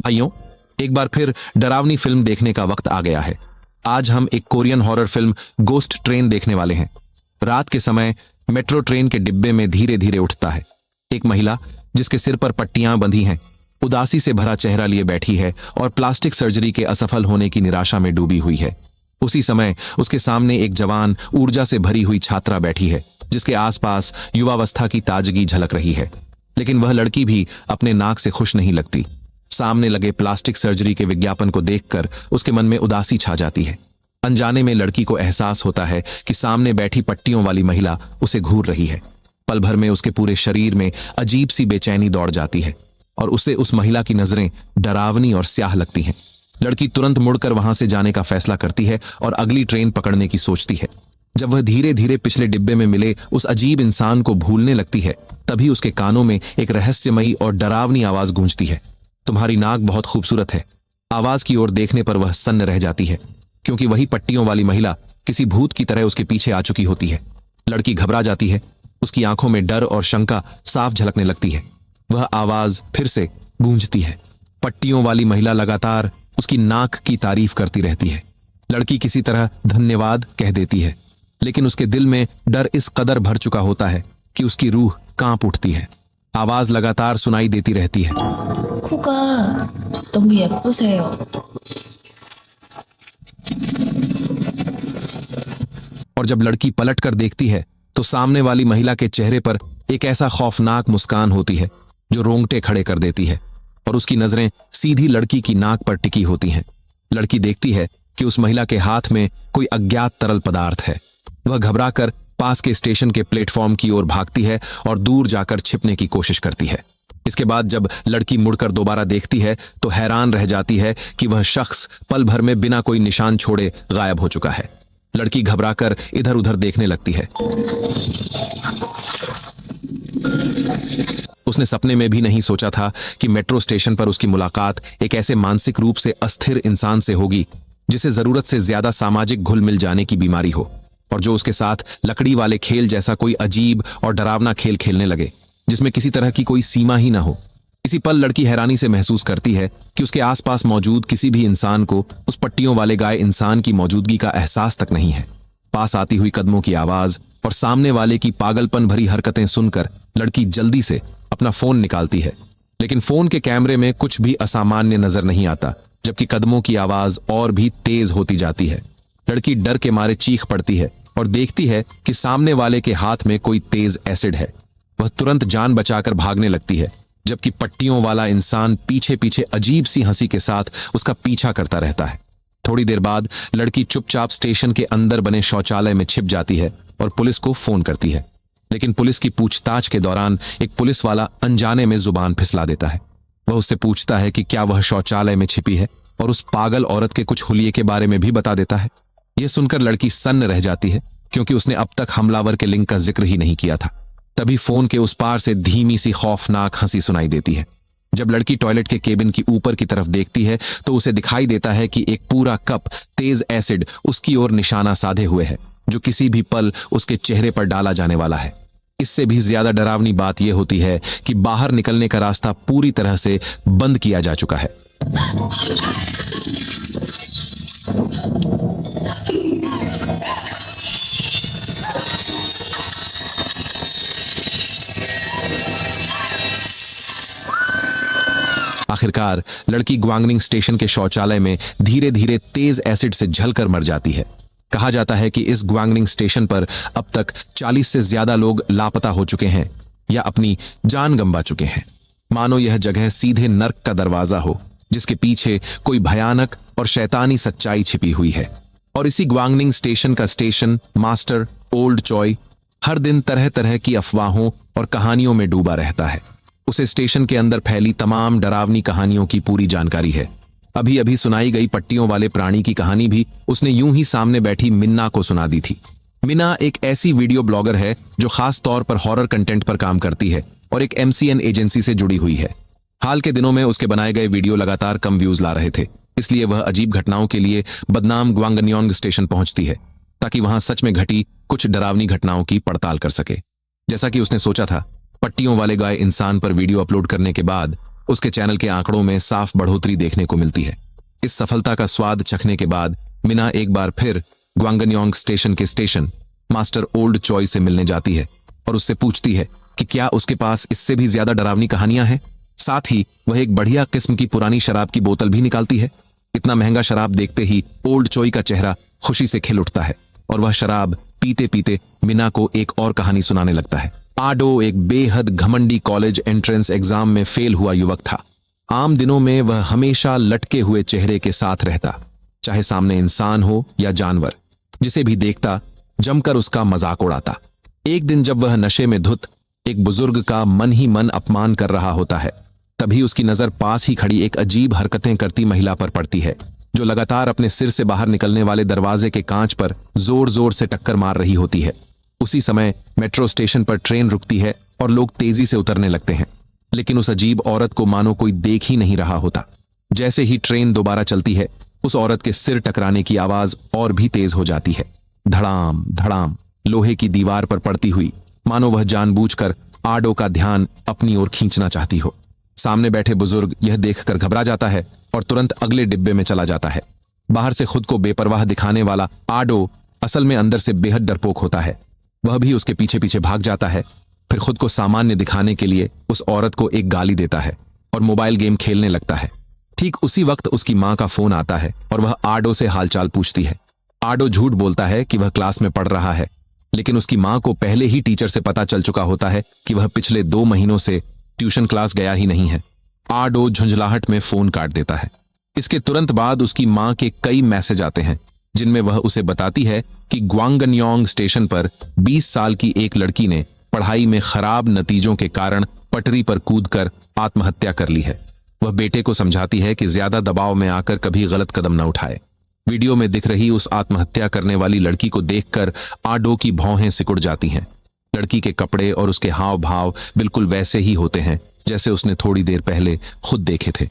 भाइयों, एक बार फिर डरावनी फिल्म देखने का वक्त आ गया है। आज हम एक Korean horror film ghost train देखने वाले हैं। रात के समय मेट्रो ट्रेन के डिब्बे में धीरे धीरे उठता है एक महिला, जिसके सिर पर पट्टियां बंधी हैं, उदासी से भरा चेहरा लिए बैठी है और प्लास्टिक सर्जरी के असफल होने की निराशा में डूबी हुई है। उसी समय उसके सामने एक जवान, ऊर्जा से भरी हुई छात्रा बैठी है, जिसके आसपास युवावस्था की ताजगी झलक रही है। लेकिन वह लड़की भी अपने नाक से खुश नहीं लगती। सामने लगे प्लास्टिक सर्जरी के विज्ञापन को देखकर उसके मन में उदासी छा जाती है। अनजाने में लड़की को एहसास होता है कि सामने बैठी पट्टियों वाली महिला उसे घूर रही है। पल भर में उसके पूरे शरीर में अजीब सी बेचैनी दौड़ जाती है और उसे उस महिला की नजरें डरावनी और स्याह लगती हैं। लड़की तुरंत मुड़कर वहां से जाने का फैसला करती है और अगली ट्रेन पकड़ने की सोचती है। जब वह धीरे धीरे पिछले डिब्बे में मिले उस अजीब इंसान को भूलने लगती है, तभी उसके कानों में एक रहस्यमयी और डरावनी आवाज गूंजती है। तुम्हारी नाक बहुत खूबसूरत है। आवाज की ओर देखने पर वह सन्न रह जाती है, क्योंकि वही पट्टियों वाली महिला किसी भूत की तरह उसके पीछे आ चुकी होती है। लड़की घबरा जाती है, उसकी आंखों में डर और शंका साफ झलकने लगती है। वह आवाज फिर से गूंजती है। पट्टियों वाली महिला लगातार उसकी नाक की तारीफ करती रहती है। लड़की किसी तरह धन्यवाद कह देती है, लेकिन उसके दिल में डर इस कदर भर चुका होता है कि उसकी रूह कांप उठती है। आवाज लगातार सुनाई देती रहती है, 코가 너무 예쁘세요. और जब लड़की पलट कर देखती है तो सामने वाली महिला के चेहरे पर एक ऐसा खौफनाक मुस्कान होती है जो रोंगटे खड़े कर देती है, और उसकी नजरें सीधी लड़की की नाक पर टिकी होती हैं। लड़की देखती है कि उस महिला के हाथ में कोई अज्ञात तरल पदार्थ है। वह घबराकर पास के स्टेशन के प्लेटफॉर्म की ओर भागती है और दूर जाकर छिपने की कोशिश करती है। इसके बाद जब लड़की मुड़कर दोबारा देखती है तो हैरान रह जाती है कि वह शख्स पल भर में बिना कोई निशान छोड़े गायब हो चुका है। लड़की घबराकर इधर उधर देखने लगती है। उसने सपने में भी नहीं सोचा था कि मेट्रो स्टेशन पर उसकी मुलाकात एक ऐसे मानसिक रूप से अस्थिर इंसान से होगी जिसे जरूरत से ज्यादा सामाजिक घुल मिल जाने की बीमारी हो, और जो उसके साथ लकड़ी वाले खेल जैसा कोई अजीब और डरावना खेल खेलने लगे जिसमें किसी तरह की कोई सीमा ही ना हो। इसी पल लड़की हैरानी से महसूस करती है कि उसके आसपास मौजूद किसी भी इंसान को उस पट्टियों वाले गाय इंसान की मौजूदगी का एहसास तक नहीं है। पास आती हुई कदमों की आवाज और सामने वाले की पागलपन भरी हरकतें सुनकर लड़की जल्दी से अपना फोन निकालती है, लेकिन फोन के कैमरे में कुछ भी असामान्य नजर नहीं आता, जबकि कदमों की आवाज और भी तेज होती जाती है। लड़की डर के मारे चीख पड़ती है और देखती है कि सामने वाले के हाथ में कोई तेज एसिड है। वह तुरंत जान बचाकर भागने लगती है, जबकि पट्टियों वाला इंसान पीछे पीछे अजीब सी हंसी के साथ उसका पीछा करता रहता है। थोड़ी देर बाद लड़की चुपचाप स्टेशन के अंदर बने शौचालय में छिप जाती है और पुलिस को फोन करती है, लेकिन पुलिस की पूछताछ के दौरान एक पुलिस वाला अनजाने में जुबान फिसला देता है। वह उससे पूछता है कि क्या वह शौचालय में छिपी है, और उस पागल औरत के कुछ हुलिये के बारे में भी बता देता है। यह सुनकर लड़की सन्न रह जाती है, क्योंकि उसने अब तक हमलावर के लिंक का जिक्र ही नहीं किया था। तभी फोन के उस पार से धीमी सी खौफनाक हंसी सुनाई देती है। जब लड़की टॉयलेट के केबिन की ऊपर की तरफ देखती है तो उसे दिखाई देता है कि एक पूरा कप तेज एसिड उसकी ओर निशाना साधे हुए है, जो किसी भी पल उसके चेहरे पर डाला जाने वाला है। इससे भी ज्यादा डरावनी बात यह होती है कि बाहर निकलने का रास्ता पूरी तरह से बंद किया जा चुका है। आखिरकार लड़की ग्वांगनिंग स्टेशन के शौचालय में धीरे धीरे तेज एसिड से झलकर मर जाती है। कहा जाता है कि इस ग्वांगनिंग स्टेशन पर अब तक 40 से ज्यादा लोग लापता हो चुके हैं या अपनी जान गंवा चुके हैं। मानो यह जगह सीधे नर्क का दरवाजा हो, जिसके पीछे कोई भयानक और शैतानी सच्चाई छिपी हुई है। और इसी ग्वांगनिंग स्टेशन का स्टेशन मास्टर ओल्ड चॉय हर दिन तरह तरह की अफवाहों और कहानियों में डूबा रहता है। उसे स्टेशन के अंदर फैली तमाम डरावनी कहानियों की पूरी जानकारी है। अभी अभी सुनाई गई पट्टियों वाले प्राणी की कहानी भी उसने यूं ही सामने बैठी मिन्ना को सुना दी थी। मिन्ना एक ऐसी वीडियो ब्लॉगर है जो खास तौर पर हॉरर कंटेंट पर काम करती है और एक MCN एजेंसी से जुड़ी हुई है। हाल के दिनों में उसके बनाए गए वीडियो लगातार कम व्यूज ला रहे थे, इसलिए वह अजीब घटनाओं के लिए बदनाम ग्वांगन्योंग स्टेशन पहुंचती है, ताकि वहां सच में घटी कुछ डरावनी घटनाओं की पड़ताल कर सके। जैसा कि उसने सोचा था, पट्टियों वाले गाय इंसान पर वीडियो अपलोड करने के बाद उसके चैनल के आंकड़ों में साफ बढ़ोतरी देखने को मिलती है। इस सफलता का स्वाद चखने के बाद मिना एक बार फिर ग्वांगन्योंग स्टेशन के स्टेशन मास्टर ओल्ड चॉय से मिलने जाती है और उससे पूछती है कि क्या उसके पास इससे भी ज्यादा डरावनी कहानियां हैं। साथ ही वह एक बढ़िया किस्म की पुरानी शराब की बोतल भी निकालती है। इतना महंगा शराब देखते ही ओल्ड चॉय का चेहरा खुशी से खिल उठता है और वह शराब पीते पीते मिना को एक और कहानी सुनाने लगता है। आडो एक बेहद घमंडी कॉलेज एंट्रेंस एग्जाम में फेल हुआ युवक था। आम दिनों में वह हमेशा लटके हुए चेहरे के साथ रहता, चाहे सामने इंसान हो या जानवर, जिसे भी देखता जमकर उसका मजाक उड़ाता। एक दिन जब वह नशे में धुत एक बुजुर्ग का मन ही मन अपमान कर रहा होता है, तभी उसकी नजर पास ही खड़ी एक अजीब हरकतें करती महिला पर पड़ती है, जो लगातार अपने सिर से बाहर निकलने वाले दरवाजे के कांच पर जोर जोर से टक्कर मार रही होती है। उसी समय मेट्रो स्टेशन पर ट्रेन रुकती है और लोग तेजी से उतरने लगते हैं, लेकिन उस अजीब औरत को मानो कोई देख ही नहीं रहा होता। जैसे ही ट्रेन दोबारा चलती है, उस औरत के सिर टकराने की आवाज और भी तेज हो जाती है। धड़ाम धड़ाम लोहे की दीवार पर पड़ती हुई, मानो वह जानबूझकर आडो का ध्यान अपनी ओर खींचना चाहती हो। सामने बैठे बुजुर्ग यह देखकर घबरा जाता है और तुरंत अगले डिब्बे में चला जाता है। बाहर से खुद को बेपरवाह दिखाने वाला आडो असल में अंदर से बेहद डरपोक होता है। वह भी उसके पीछे पीछे भाग जाता है, फिर खुद को सामान्य दिखाने के लिए उस औरत को एक गाली देता है और मोबाइल गेम खेलने लगता है। ठीक उसी वक्त उसकी मां का फोन आता है और वह आडो से हालचाल पूछती है। आडो झूठ बोलता है कि वह क्लास में पढ़ रहा है, लेकिन उसकी मां को पहले ही टीचर से पता चल चुका होता है कि वह पिछले 2 महीनों से ट्यूशन क्लास गया ही नहीं है। आडो झुंझलाहट में फोन काट देता है। इसके तुरंत बाद उसकी मां के कई मैसेज आते हैं, जिनमें वह उसे बताती है कि ग्वांगन्योंग स्टेशन पर 20 साल की एक लड़की ने पढ़ाई में खराब नतीजों के कारण पटरी पर कूदकर आत्महत्या कर ली है। वह बेटे को समझाती है कि ज्यादा दबाव में आकर कभी गलत कदम न उठाए। वीडियो में दिख रही उस आत्महत्या करने वाली लड़की को देखकर आडो की भौहें सिकुड़ जाती हैं। लड़की के कपड़े और उसके हाव भाव बिल्कुल वैसे ही होते हैं जैसे उसने थोड़ी देर पहले खुद देखे थे।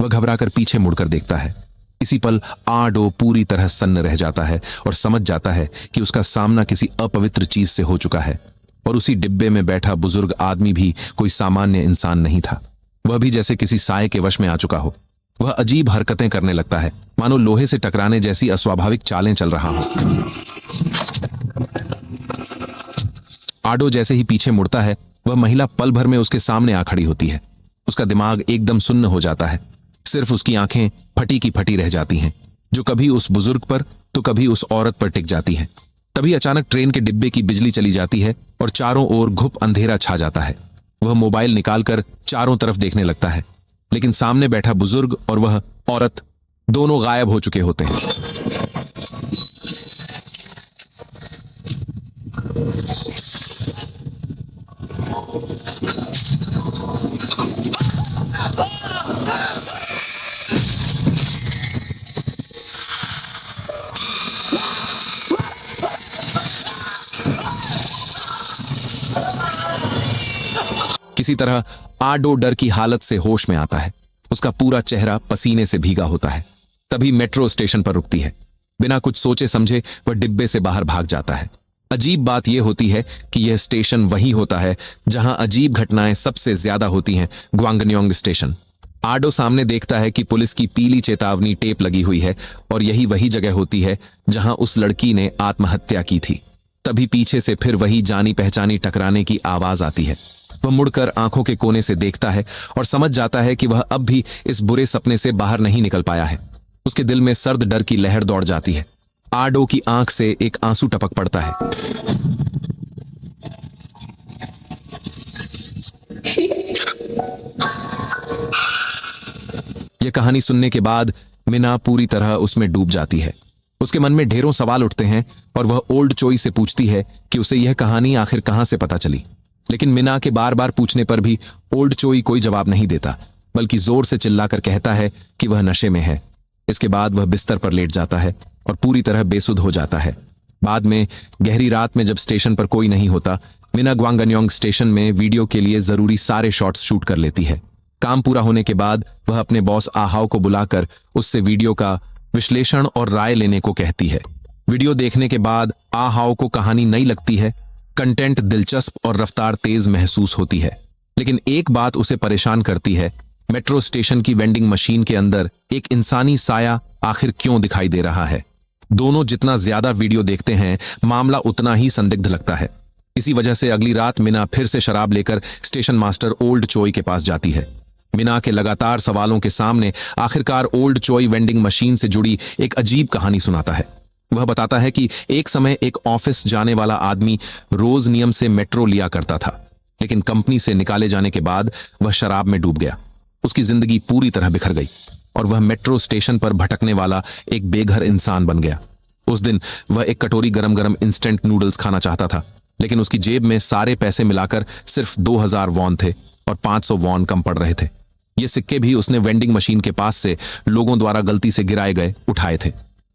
वह घबराकर पीछे मुड़कर देखता है। इसी पल आडो पूरी तरह सन्न रह जाता है और समझ जाता है कि उसका सामना किसी अपवित्र चीज से हो चुका है। और उसी डिब्बे में बैठा बुजुर्ग आदमी भी कोई सामान्य इंसान नहीं था। वह भी जैसे किसी साए के वश में आ चुका हो। वह अजीब हरकतें करने लगता है, मानो लोहे से टकराने जैसी अस्वाभाविक चालें चल रहा हो। आडो जैसे ही पीछे मुड़ता है, वह महिला पल भर में उसके सामने आ खड़ी होती है। उसका दिमाग एकदम सुन्न हो जाता है। सिर्फ उसकी आंखें फटी की फटी रह जाती हैं, जो कभी उस बुजुर्ग पर तो कभी उस औरत पर टिक जाती हैं। तभी अचानक ट्रेन के डिब्बे की बिजली चली जाती है और चारों ओर घुप अंधेरा छा जाता है। वह मोबाइल निकालकर चारों तरफ देखने लगता है, लेकिन सामने बैठा बुजुर्ग और वह औरत दोनों गायब हो चुके होते हैं। किसी तरह आडो डर की हालत से होश में आता है। उसका पूरा चेहरा पसीने से भीगा होता है। तभी मेट्रो स्टेशन पर रुकती है। बिना कुछ सोचे समझे वह डिब्बे से बाहर भाग जाता है। अजीब बात यह होती है कि यह स्टेशन वही होता है जहां अजीब घटनाएं सबसे ज्यादा होती हैं, ग्वांगन्योंग स्टेशन। आडो सामने देखता है कि पुलिस की पीली चेतावनी टेप लगी हुई है और यही वही जगह होती है जहां उस लड़की ने आत्महत्या की थी। तभी पीछे से फिर वही जानी पहचानी टकराने की आवाज आती है। वह मुड़कर आंखों के कोने से देखता है और समझ जाता है कि वह अब भी इस बुरे सपने से बाहर नहीं निकल पाया है। उसके दिल में सर्द डर की लहर दौड़ जाती है। आडो की आंख से एक आंसू टपक पड़ता है। यह कहानी सुनने के बाद मिना पूरी तरह उसमें डूब जाती है। उसके मन में ढेरों सवाल उठते हैं और वह ओल्ड चोई से पूछती है कि उसे यह कहानी आखिर कहां से पता चली। लेकिन मिना के बार बार पूछने पर भी ओल्ड चोई कोई जवाब नहीं देता, बल्कि जोर से चिल्लाकर कहता है कि वह नशे में है। इसके बाद वह बिस्तर पर लेट जाता है और पूरी तरह बेसुध हो जाता है। बाद में गहरी रात में जब स्टेशन पर कोई नहीं होता, मिना ग्वांगन्योंग स्टेशन में वीडियो के लिए जरूरी सारे शॉट्स शूट कर लेती है। काम पूरा होने के बाद वह अपने बॉस आहाव को बुलाकर उससे वीडियो का विश्लेषण और राय लेने को कहती है। वीडियो देखने के बाद आहाव को कहानी नई लगती है, कंटेंट दिलचस्प और रफ्तार तेज महसूस होती है। लेकिन एक बात उसे परेशान करती है मेट्रो स्टेशन की वेंडिंग मशीन के अंदर एक इंसानी साया आखिर क्यों दिखाई दे रहा है। दोनों जितना ज्यादा वीडियो देखते हैं, मामला उतना ही संदिग्ध लगता है। इसी वजह से अगली रात मीना फिर से शराब लेकर स्टेशन मास्टर ओल्ड चोई के पास जाती है। मीना के लगातार सवालों के सामने आखिरकार ओल्ड चोई वेंडिंग मशीन से जुड़ी एक अजीब कहानी सुनाता है। वह बताता है कि एक समय एक ऑफिस जाने वाला आदमी रोज नियम से मेट्रो लिया करता था, लेकिन कंपनी से निकाले जाने के बाद वह शराब में डूब गया। उसकी जिंदगी पूरी तरह बिखर गई और वह मेट्रो स्टेशन पर भटकने वाला एक बेघर इंसान बन गया। उस दिन वह एक कटोरी गरम गरम इंस्टेंट नूडल्स खाना चाहता था, लेकिन उसकी जेब में सारे पैसे मिलाकर सिर्फ 2000 वॉन थे और 500 वॉन कम पड़ रहे थे। ये सिक्के भी उसने वेंडिंग मशीन के पास से लोगों द्वारा गलती से गिराए गए उठाए थे।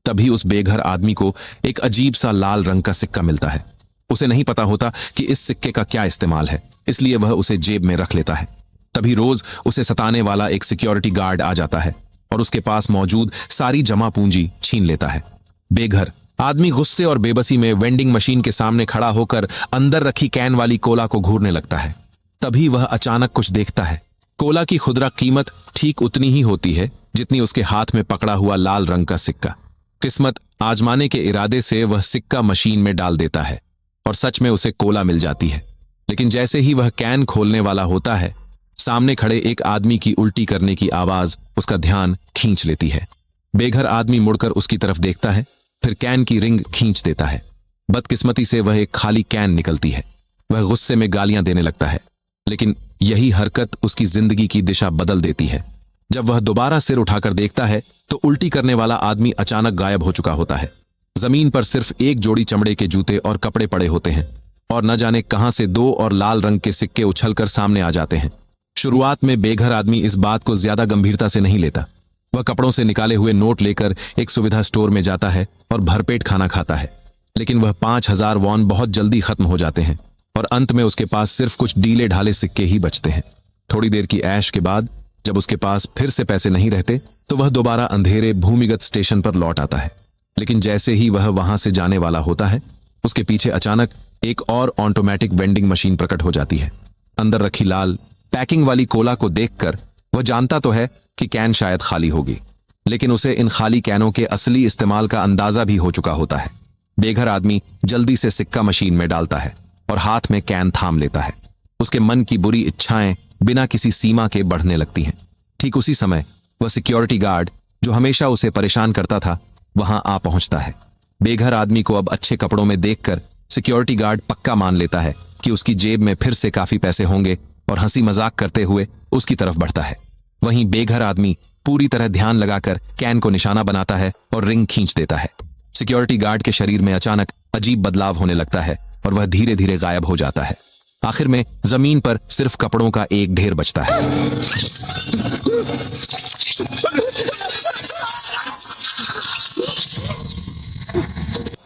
तभी उस बेघर आदमी को एक अजीब सा लाल रंग का सिक्का मिलता है। उसे नहीं पता होता कि इस सिक्के का क्या इस्तेमाल है, इसलिए वह उसे जेब में रख लेता है। तभी रोज उसे सताने वाला एक सिक्योरिटी गार्ड आ जाता है और उसके पास मौजूद सारी जमा पूंजी छीन लेता है। बेघर आदमी गुस्से और बेबसी में वेंडिंग मशीन के सामने खड़ा होकर अंदर रखी कैन वाली कोला को घूरने लगता है। तभी वह अचानक कुछ देखता है। कोला की खुदरा कीमत ठीक उतनी ही होती है जितनी उसके हाथ में पकड़ा हुआ लाल रंग का सिक्का। किस्मत आजमाने के इरादे से वह सिक्का मशीन में डाल देता है और सच में उसे कोला मिल जाती है। लेकिन जैसे ही वह कैन खोलने वाला होता है, सामने खड़े एक आदमी की उल्टी करने की आवाज उसका ध्यान खींच लेती है। बेघर आदमी मुड़कर उसकी तरफ देखता है, फिर कैन की रिंग खींच देता है। बदकिस्मती से वह एक खाली कैन निकलती है। वह गुस्से में गालियां देने लगता है, लेकिन यही हरकत उसकी जिंदगी की दिशा बदल देती है। जब वह दोबारा सिर उठाकर देखता है तो उल्टी करने वाला आदमी अचानक गायब हो चुका होता है। जमीन पर सिर्फ एक जोड़ी चमड़े के जूते और कपड़े पड़े होते हैं और न जाने कहां से 2 और लाल रंग के सिक्के उछलकर सामने आ जाते हैं। शुरुआत में बेघर आदमी इस बात को ज्यादा गंभीरता से नहीं लेता। वह कपड़ों से निकाले हुए नोट लेकर एक सुविधा स्टोर में जाता है और भरपेट खाना खाता है। लेकिन वह 5000 वॉन बहुत जल्दी खत्म हो जाते हैं और अंत में उसके पास सिर्फ कुछ डीले ढाले सिक्के ही बचते हैं। थोड़ी देर की ऐश के बाद जब उसके पास फिर से पैसे नहीं रहते तो वह दोबारा अंधेरे भूमिगत स्टेशन पर लौट आता है। लेकिन जैसे ही वह वहां से जाने वाला होता है, उसके पीछे अचानक एक और ऑटोमेटिक वेंडिंग मशीन प्रकट हो जाती है। अंदर रखी लाल पैकिंग वाली कोला को देखकर वह जानता तो है कि कैन शायद खाली होगी, लेकिन उसे इन खाली कैनों के असली इस्तेमाल का अंदाजा भी हो चुका होता है। बेघर आदमी जल्दी से सिक्का मशीन में डालता है और हाथ में कैन थाम लेता है। उसके मन की बुरी इच्छाएं बिना किसी सीमा के बढ़ने लगती हैं। ठीक उसी समय वह सिक्योरिटी गार्ड जो हमेशा उसे परेशान करता था वहां आ पहुंचता है। बेघर आदमी को अब अच्छे कपड़ों में देखकर सिक्योरिटी गार्ड पक्का मान लेता है कि उसकी जेब में फिर से काफी पैसे होंगे और हंसी मजाक करते हुए उसकी तरफ बढ़ता है। वहीं बेघर आदमी पूरी तरह ध्यान लगाकर कैन को निशाना बनाता है और रिंग खींच देता है। सिक्योरिटी गार्ड के शरीर में अचानक अजीब बदलाव होने लगता है और वह धीरे धीरे गायब हो जाता है। आखिर में जमीन पर सिर्फ कपड़ों का एक ढेर बचता है।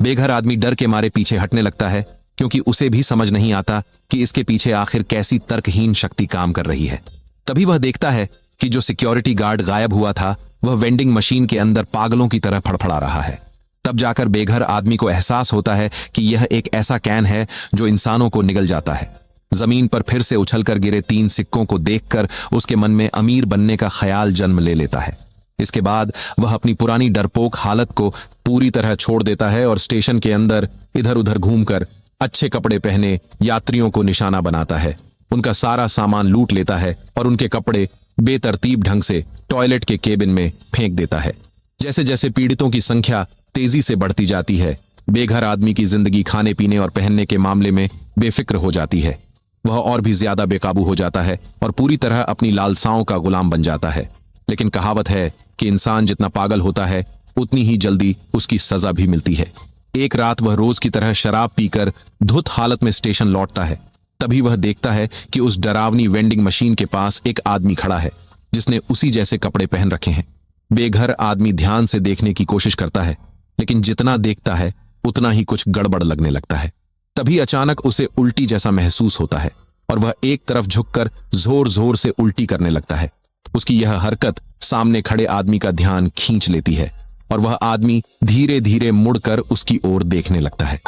बेघर आदमी डर के मारे पीछे हटने लगता है, क्योंकि उसे भी समझ नहीं आता कि इसके पीछे आखिर कैसी तर्कहीन शक्ति काम कर रही है। तभी वह देखता है कि जो सिक्योरिटी गार्ड गायब हुआ था वह वेंडिंग मशीन के अंदर पागलों की तरह फड़फड़ा रहा है। तब जाकर बेघर आदमी को एहसास होता है कि यह एक ऐसा कैन है जो इंसानों को निगल जाता है। जमीन पर फिर से उछलकर गिरे 3 सिक्कों को देखकर उसके मन में अमीर बनने का ख्याल जन्म ले लेता है। इसके बाद वह अपनी पुरानी डरपोक हालत को पूरी तरह छोड़ देता है और स्टेशन के अंदर इधर उधर घूमकर अच्छे कपड़े पहने यात्रियों को निशाना बनाता है। उनका सारा सामान लूट लेता है और उनके कपड़े बेतरतीब ढंग से टॉयलेट के केबिन में फेंक देता है। जैसे जैसे पीड़ितों की संख्या तेजी से बढ़ती जाती है, बेघर आदमी की जिंदगी खाने पीने और पहनने के मामले में बेफिक्र हो जाती है। वह और भी ज्यादा बेकाबू हो जाता है और पूरी तरह अपनी लालसाओं का गुलाम बन जाता है। लेकिन कहावत है कि इंसान जितना पागल होता है उतनी ही जल्दी उसकी सजा भी मिलती है। एक रात वह रोज की तरह शराब पीकर धुत हालत में स्टेशन लौटता है। तभी वह देखता है कि उस डरावनी वेंडिंग मशीन के पास एक आदमी खड़ा है जिसने उसी जैसे कपड़े पहन रखे हैं। बेघर आदमी ध्यान से देखने की कोशिश करता है, लेकिन जितना देखता है उतना ही कुछ गड़बड़ लगने लगता है। तभी अचानक उसे उल्टी जैसा महसूस होता है और वह एक तरफ झुककर जोर जोर से उल्टी करने लगता है। उसकी यह हरकत सामने खड़े आदमी का ध्यान खींच लेती है और वह आदमी धीरे धीरे मुड़कर उसकी ओर देखने लगता है।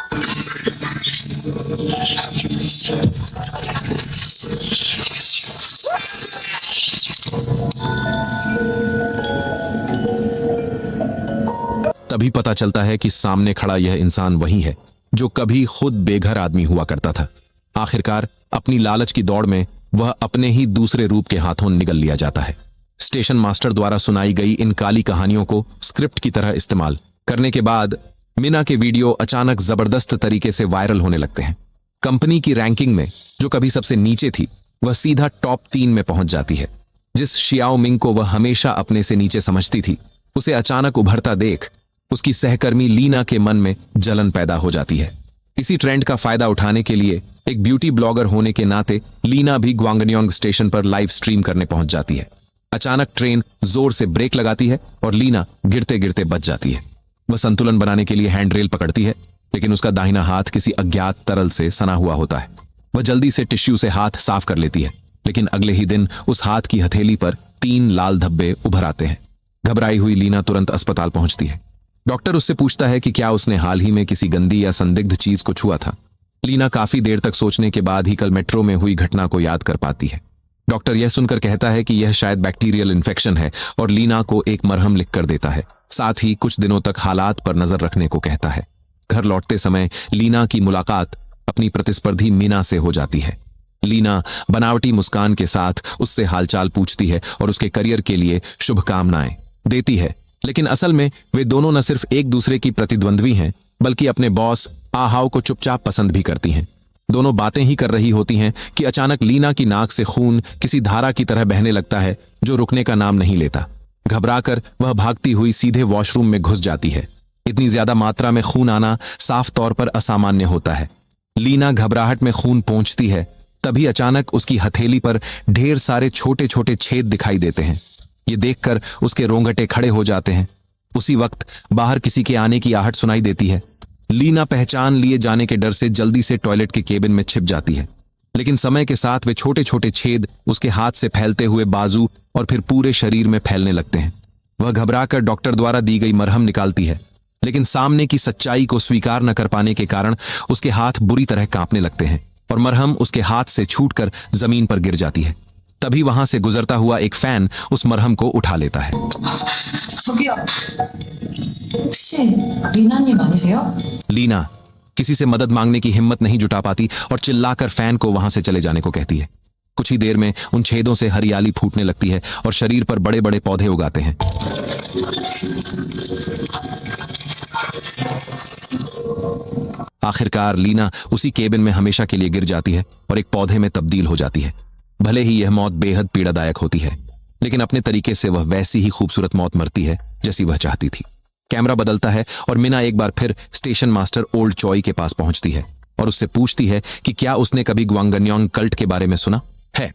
तभी पता चलता है कि सामने खड़ा यह इंसान वही है जो कभी खुद बेघर आदमी हुआ करता था। आखिरकार अपनी लालच की दौड़ में वह अपने ही दूसरे रूप के हाथों निगल लिया जाता है। स्टेशन मास्टर द्वारा सुनाई गई इन काली कहानियों को स्क्रिप्ट की तरह इस्तेमाल करने के बाद मीना के वीडियो अचानक जबरदस्त तरीके से वायरल होने लगते हैं। कंपनी की रैंकिंग में जो कभी सबसे नीचे थी वह सीधा टॉप 3 में पहुंच जाती है। जिस शियाओ मिंग को वह हमेशा अपने से नीचे समझती थी, उसे अचानक उभरता देख उसकी सहकर्मी लीना के मन में जलन पैदा हो जाती है। इसी ट्रेंड का फायदा उठाने के लिए एक ब्यूटी ब्लॉगर होने के नाते लीना भी ग्वांगन्योंग स्टेशन पर लाइव स्ट्रीम करने पहुंच जाती है। अचानक ट्रेन जोर से ब्रेक लगाती है और लीना गिरते गिरते बच जाती है। वह संतुलन बनाने के लिए हैंड रेल पकड़ती है, लेकिन उसका दाहिना हाथ किसी अज्ञात तरल से सना हुआ होता है। वह जल्दी से टिश्यू से हाथ साफ कर लेती है, लेकिन अगले ही दिन उस हाथ की हथेली पर 3 लाल धब्बे उभर आते हैं। घबराई हुई लीना तुरंत अस्पताल पहुंचती है। डॉक्टर उससे पूछता है कि क्या उसने हाल ही में किसी गंदी या संदिग्ध चीज को छुआ था। लीना काफी देर तक सोचने के बाद ही कल मेट्रो में हुई घटना को याद कर पाती है। डॉक्टर यह सुनकर कहता है कि यह शायद बैक्टीरियल इन्फेक्शन है और लीना को एक मरहम लिखकर देता है। साथ ही कुछ दिनों तक हालात पर नजर रखने को कहता है। घर लौटते समय लीना की मुलाकात अपनी प्रतिस्पर्धी मीना से हो जाती है। लीना बनावटी मुस्कान के साथ उससे हालचाल पूछती है और उसके करियर के लिए शुभकामनाएं देती है, लेकिन असल में वे दोनों न सिर्फ एक दूसरे की प्रतिद्वंद्वी हैं, बल्कि अपने बॉस आहाओ को चुपचाप पसंद भी करती हैं। दोनों बातें ही कर रही होती हैं कि अचानक लीना की नाक से खून किसी धारा की तरह बहने लगता है जो रुकने का नाम नहीं लेता। घबराकर वह भागती हुई सीधे वॉशरूम में घुस जाती है। इतनी ज्यादा मात्रा में खून आना साफ तौर पर असामान्य होता है। लीना घबराहट में खून पहुंचती है, तभी अचानक उसकी हथेली पर ढेर सारे छोटे छोटे छेद दिखाई देते हैं। ये देखकर उसके रोंगटे खड़े हो जाते हैं। उसी वक्त बाहर किसी के आने की आहट सुनाई देती है। लीना पहचान लिए जाने के डर से जल्दी से टॉयलेट के केबिन में छिप जाती है, लेकिन समय के साथ वे छोटे छोटे छेद उसके हाथ से फैलते हुए बाजू और फिर पूरे शरीर में फैलने लगते हैं। वह घबराकर डॉक्टर द्वारा दी गई मरहम निकालती है, लेकिन सामने की सच्चाई को स्वीकार न कर पाने के कारण उसके हाथ बुरी तरह कांपने लगते हैं और मरहम उसके हाथ से छूटकर जमीन पर गिर जाती है। तभी वहां से गुजरता हुआ एक फैन उस मरहम को उठा लेता है। 저기요. 혹시 리나님 아니세요? लीना किसी से मदद मांगने की हिम्मत नहीं जुटा पाती और चिल्लाकर फैन को वहां से चले जाने को कहती है। कुछ ही देर में उन छेदों से हरियाली फूटने लगती है और शरीर पर बड़े बड़े पौधे उगाते हैं। आखिरकार लीना उसी केबिन में हमेशा के लिए गिर जाती है और एक पौधे में तब्दील हो जाती है। भले ही यह मौत बेहद पीड़ादायक होती है, लेकिन अपने तरीके से वह वैसी ही खूबसूरत मौत मरती है जैसी वह चाहती थी। कैमरा बदलता है और मीना एक बार फिर स्टेशन मास्टर ओल्ड चॉय के पास पहुंचती है और उससे पूछती है कि क्या उसने कभी ग्वांगन्योंग कल्ट के बारे में सुना है।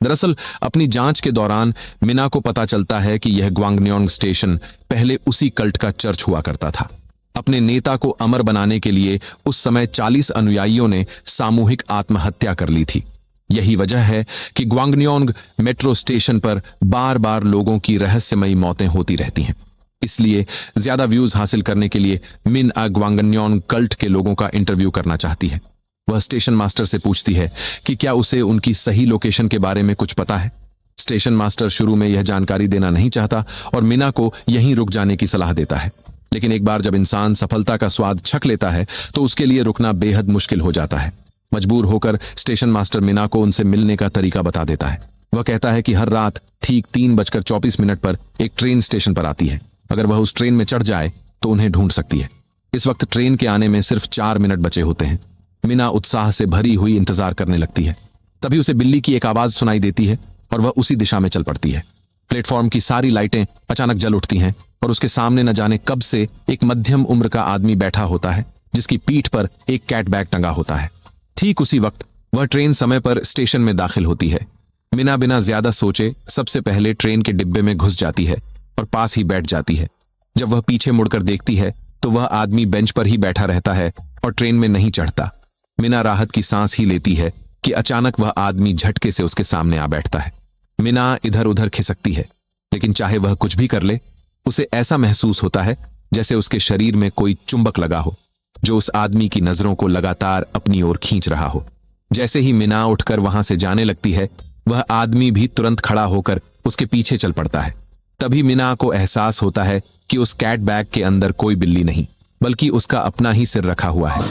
दरअसल अपनी जांच के दौरान मीना को पता चलता है कि यह ग्वांगन्योंग स्टेशन पहले उसी कल्ट का चर्च हुआ करता था। अपने नेता को अमर बनाने के लिए उस समय 40 अनुयायियों ने सामूहिक आत्महत्या कर ली थी। यही वजह है कि ग्वांगन्योंग मेट्रो स्टेशन पर बार बार लोगों की रहस्यमयी मौतें होती रहती हैं। इसलिए ज्यादा व्यूज हासिल करने के लिए मिन ग्वांगन्योंग कल्ट के लोगों का इंटरव्यू करना चाहती है। वह स्टेशन मास्टर से पूछती है कि क्या उसे उनकी सही लोकेशन के बारे में कुछ पता है। स्टेशन मास्टर शुरू में यह जानकारी देना नहीं चाहता और मीना को यहीं रुक जाने की सलाह देता है, लेकिन एक बार जब इंसान सफलता का स्वाद छक लेता है तो उसके लिए रुकना बेहद मुश्किल हो जाता है। मजबूर होकर स्टेशन मास्टर मीना को उनसे मिलने का तरीका बता देता है। वह कहता है कि हर रात ठीक 3:24 पर एक ट्रेन स्टेशन पर आती है। अगर वह उस ट्रेन में चढ़ जाए तो उन्हें ढूंढ सकती है। इस वक्त ट्रेन के आने में सिर्फ 4 मिनट बचे होते हैं। मीना उत्साह से भरी हुई इंतजार करने लगती है। तभी उसे बिल्ली की एक आवाज सुनाई देती है और वह उसी दिशा में चल पड़ती है। प्लेटफॉर्म की सारी लाइटें अचानक जल उठती हैं और उसके सामने न जाने कब से एक मध्यम उम्र का आदमी बैठा होता है, जिसकी पीठ पर एक कैट बैग टंगा होता है। ठीक उसी वक्त वह ट्रेन समय पर स्टेशन में दाखिल होती है। मीना बिना ज्यादा सोचे सबसे पहले ट्रेन के डिब्बे में घुस जाती है और पास ही बैठ जाती है। जब वह पीछे मुड़कर देखती है तो वह आदमी बेंच पर ही बैठा रहता है और ट्रेन में नहीं चढ़ता। मीना राहत की सांस ही लेती है कि अचानक वह आदमी झटके से उसके सामने आ बैठता है। मीना इधर उधर खिसकती है, लेकिन चाहे वह कुछ भी कर ले, उसे ऐसा महसूस होता है जैसे उसके शरीर में कोई चुंबक लगा हो जो उस आदमी की नजरों को लगातार अपनी ओर खींच रहा हो। जैसे ही मीना उठकर वहां से जाने लगती है, वह आदमी भी तुरंत खड़ा होकर उसके पीछे चल पड़ता है। तभी मीना को एहसास होता है कि उस कैट बैग के अंदर कोई बिल्ली नहीं बल्कि उसका अपना ही सिर रखा हुआ है।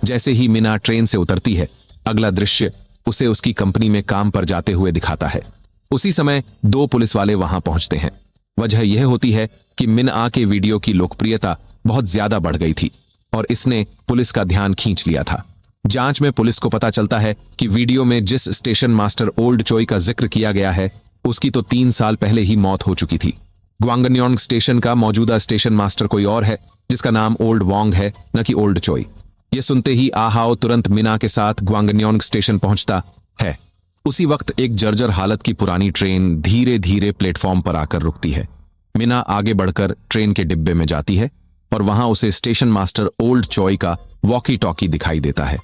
जैसे ही मीना ट्रेन से उतरती है, अगला दृश्य उसे उसकी कंपनी में काम पर जाते हुए दिखाता है। उसी समय 2 पुलिस वाले वहां पहुंचते हैं। वजह यह होती है कि मिनआ के वीडियो की लोकप्रियता बहुत ज्यादा बढ़ गई थी और इसने पुलिस का ध्यान खींच लिया था। जांच में पुलिस को पता चलता है कि वीडियो में जिस स्टेशन मास्टर ओल्ड चोई का जिक्र किया गया है उसकी तो 3 साल पहले ही मौत हो चुकी थी। ग्वांगन्योंग स्टेशन का मौजूदा स्टेशन मास्टर कोई और है जिसका नाम ओल्ड वोंग है, न कि ओल्ड चोई। यह सुनते ही आहाओ तुरंत मिना के साथ ग्वांगन्योंग स्टेशन पहुंचता है। उसी वक्त एक जर्जर हालत की पुरानी ट्रेन धीरे धीरे प्लेटफॉर्म पर आकर रुकती है। मिना आगे बढ़कर ट्रेन के डिब्बे में जाती है और वहां उसे स्टेशन मास्टर ओल्ड चोई का वॉकी टॉकी दिखाई देता है।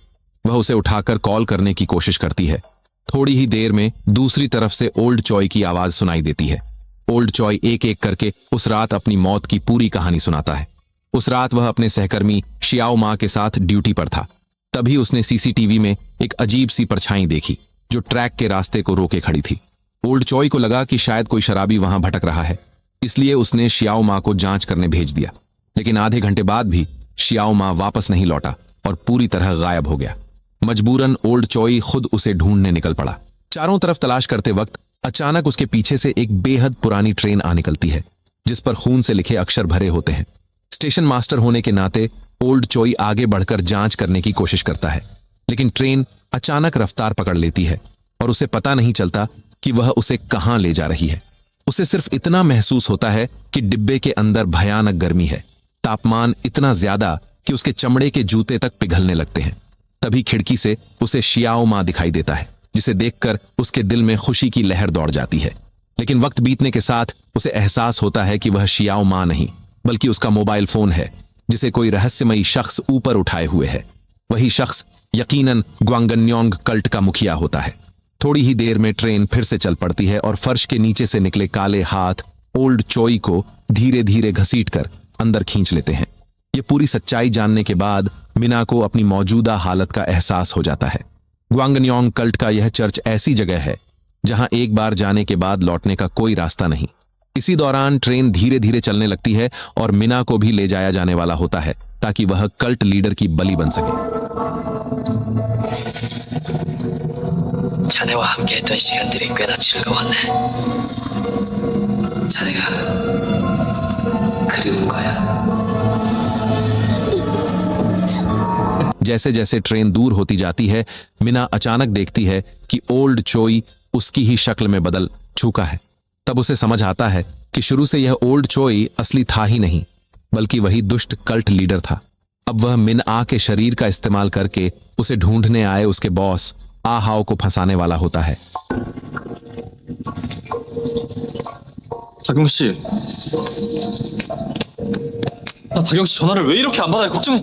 वह उसे उठाकर कॉल करने की कोशिश करती है। थोड़ी ही देर में दूसरी तरफ से ओल्ड चोई की आवाज सुनाई देती है। ओल्ड चोई एक एक करके उस रात अपनी मौत की पूरी कहानी सुनाता है। उस रात वह अपने सहकर्मी शियाओ मा के साथ ड्यूटी पर था। तभी उसने सीसीटीवी में एक अजीब सी परछाई देखी जो ट्रैक के रास्ते को रोके खड़ी थी। ओल्ड चोई को लगा कि शायद कोई शराबी वहां भटक रहा है, इसलिए उसने शियाओ मा को जांच करने भेज दिया। लेकिन आधे घंटे बाद भी शियाओ मा वापस नहीं लौटा और पूरी तरह गायब हो गया। मजबूरन ओल्ड चोई खुद उसे ढूंढने निकल पड़ा। चारों तरफ तलाश करते वक्त अचानक उसके पीछे से एक बेहद पुरानी ट्रेन आ निकलती है जिस पर खून से लिखे अक्षर भरे होते हैं। स्टेशन मास्टर होने के नाते ओल्ड चोई आगे बढ़कर जांच करने की कोशिश करता है, लेकिन ट्रेन अचानक रफ्तार पकड़ लेती है और उसे पता नहीं चलता कि वह उसे कहां ले जा रही है। उसे सिर्फ इतना महसूस होता है कि डिब्बे के अंदर भयानक गर्मी है, तापमान इतना ज्यादा कि उसके चमड़े के जूते तक पिघलने लगते हैं। तभी खिड़की से उसे शियाओ मा दिखाई देता है, जिसे देखकर उसके दिल में खुशी की लहर दौड़ जाती है। लेकिन वक्त बीतने के साथ उसे एहसास होता है कि वह शियाओ मा नहीं बल्कि उसका मोबाइल फोन है जिसे कोई रहस्यमयी शख्स ऊपर उठाए हुए है। वही शख्स यकीनन ग्वांगन्योंग कल्ट का मुखिया होता है। थोड़ी ही देर में ट्रेन फिर से चल पड़ती है और फर्श के नीचे से निकले काले हाथ ओल्ड चोई को धीरे धीरे घसीटकर अंदर खींच लेते हैं। ये पूरी सच्चाई जानने के बाद मिना को अपनी मौजूदा हालत का एहसास हो जाता है। ग्वांगन्योंग कल्ट का यह चर्च ऐसी जगह है जहां एक बार जाने के बाद लौटने का कोई रास्ता नहीं। इसी दौरान ट्रेन धीरे धीरे चलने लगती है और मिना को भी ले जाया जाने वाला होता है ताकि वह कल्ट लीडर की बलि बन सके। 자네와 함께했던 시간들이 꽤나 즐거웠네. 자네가 그리운 거야. जैसे जैसे ट्रेन दूर होती जाती है, मिना अचानक देखती है कि ओल्ड चोई उसकी ही शक्ल में बदल चुका है। तब उसे समझ आता है कि शुरू से यह ओल्ड चोई असली था ही नहीं बल्कि वही दुष्ट कल्ट लीडर था। अब वह मिनआ के शरीर का इस्तेमाल करके उसे ढूंढने आए उसके बॉस आहाओ को फंसाने वाला होता है। 다경 씨, 나 다경 씨 전화를 왜 이렇게 안 받아요? 걱정해.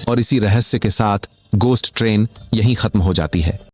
और इसी रहस्य के साथ गोस्ट ट्रेन यहीं खत्म हो जाती है।